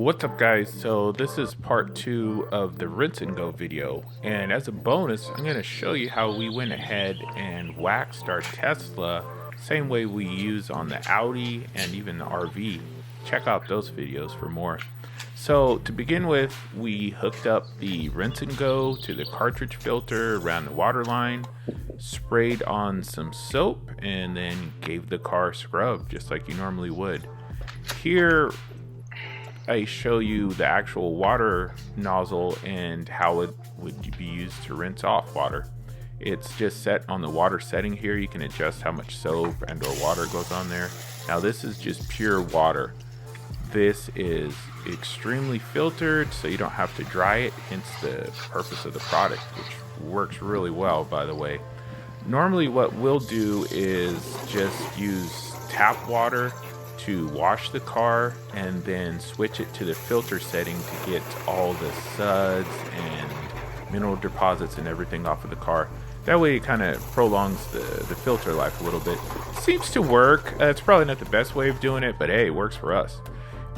What's up guys? So this is part 2 of the rinse and go video, and as a bonus I'm going to show you how we went ahead and waxed our Tesla same way we use on the Audi and even the RV. Check out those videos for more. So to begin with, we hooked up the rinse and go to the cartridge filter around the water line, sprayed on some soap, and then gave the car a scrub just like you normally would. Here I show you the actual water nozzle and how it would be used to rinse off water. It's just set on the water setting here. You can adjust how much soap and or water goes on there. Now this is just pure water. This is extremely filtered so you don't have to dry it, hence the purpose of the product, which works really well, by the way. Normally what we'll do is just use tap water to wash the car and then switch it to the filter setting to get all the suds and mineral deposits and everything off of the car. That way it kind of prolongs the filter life a little bit. Seems to work. It's probably not the best way of doing it, but hey, it works for us.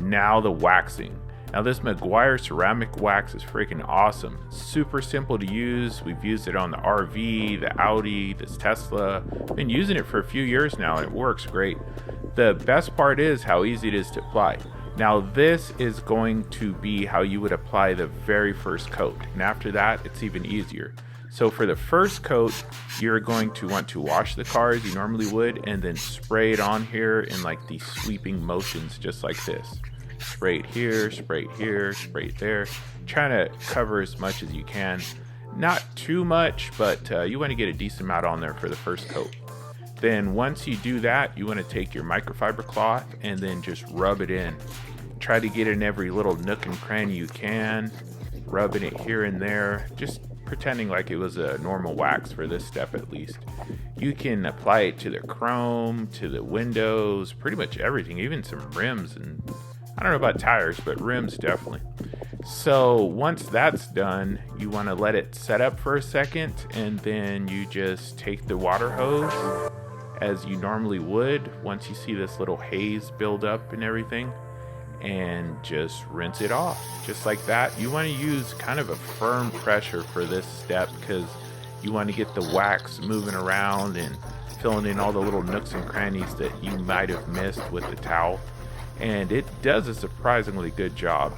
Now the waxing. Now this Maguires ceramic wax is freaking awesome. Super simple to use. We've used it on the RV, the Audi, this Tesla. Been using it for a few years now and it works great. The best part is how easy it is to apply. Now this is going to be how you would apply the very first coat, and after that it's even easier. So for the first coat, you're going to want to wash the car as you normally would and then spray it on here in like these sweeping motions just like this. Spray it here, spray it here, spray it there. Trying to cover as much as you can. Not too much, but you want to get a decent amount on there for the first coat. Then once you do that, you want to take your microfiber cloth and then just rub it in. Try to get in every little nook and cranny you can, rubbing it here and there, just pretending like it was a normal wax for this step at least. You can apply it to the chrome, to the windows, pretty much everything, even some rims, and I don't know about tires, but rims definitely. So once that's done, you want to let it set up for a second, and then you just take the water hose as you normally would once you see this little haze build up and everything, and just rinse it off just like that. You want to use kind of a firm pressure for this step because you want to get the wax moving around and filling in all the little nooks and crannies that you might have missed with the towel, and it does a surprisingly good job.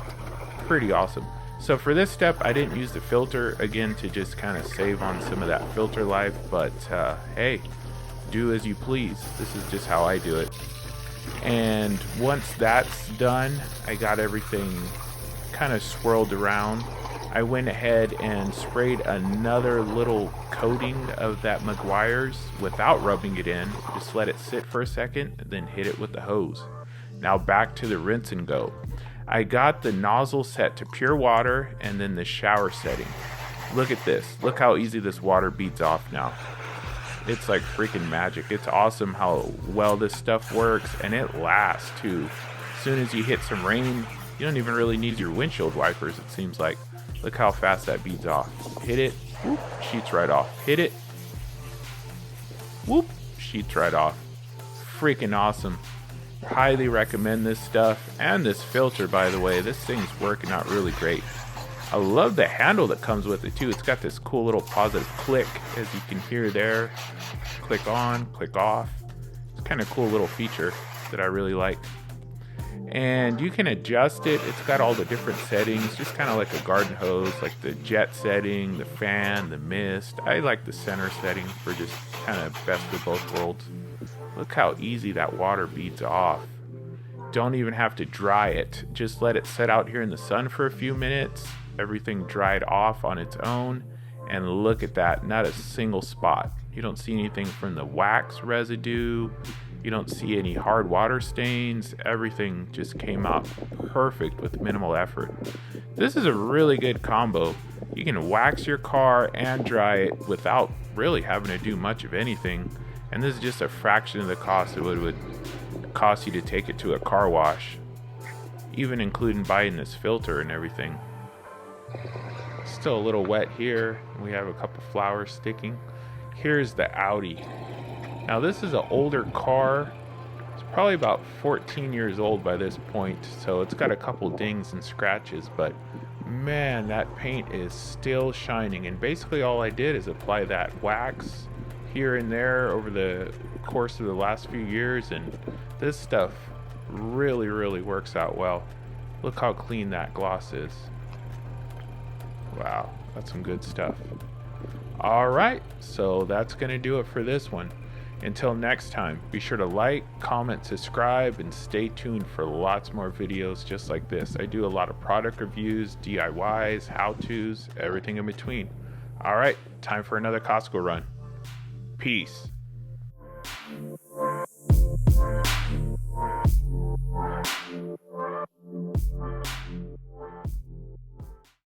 Pretty awesome. So for this step I didn't use the filter again to just kind of save on some of that filter life, but hey, do as you please. This is just how I do it. And once that's done, I got everything kind of swirled around. I went ahead and sprayed another little coating of that Maguires without rubbing it in. Just let it sit for a second and then hit it with the hose. Now back to the rinse and go. I got the nozzle set to pure water and then the shower setting. Look at this. Look how easy this water beads off now. It's like freaking magic. It's awesome how well this stuff works, and it lasts too. As soon as you hit some rain, you don't even really need your windshield wipers, it seems like. Look how fast that beads off. Hit it, whoop, sheets right off. Hit it, whoop, sheets right off. Freaking awesome. Highly recommend this stuff, and this filter, by the way. This thing's working out really great. I love the handle that comes with it too. It's got this cool little positive click, as you can hear there. Click on, click off. It's kind of cool little feature that I really like. And you can adjust it. It's got all the different settings, just kind of like a garden hose, like the jet setting, the fan, the mist. I like the center setting for just kind of best of both worlds. Look how easy that water beads off. Don't even have to dry it. Just let it set out here in the sun for a few minutes. Everything dried off on its own, and look at that, not a single spot. You don't see anything from the wax residue. You don't see any hard water stains. Everything just came out perfect with minimal effort. This is a really good combo. You can wax your car and dry it without really having to do much of anything, and this is just a fraction of the cost it would cost you to take it to a car wash, even including buying this filter and everything. Still a little wet here. We have a couple flowers sticking. Here's the Audi. Now this is an older car. It's Probably about 14 years old by this point, so it's got a couple dings and scratches, but man, that paint is still shining. And basically all I did is apply that wax here and there over the course of the last few years, and this stuff really works out well. Look how clean that gloss is. Wow, that's some good stuff. Alright, so that's gonna do it for this one. Until next time, be sure to like, comment, subscribe, and stay tuned for lots more videos just like this. I do a lot of product reviews, DIYs, how-tos, everything in between. Alright, time for another Costco run. Peace.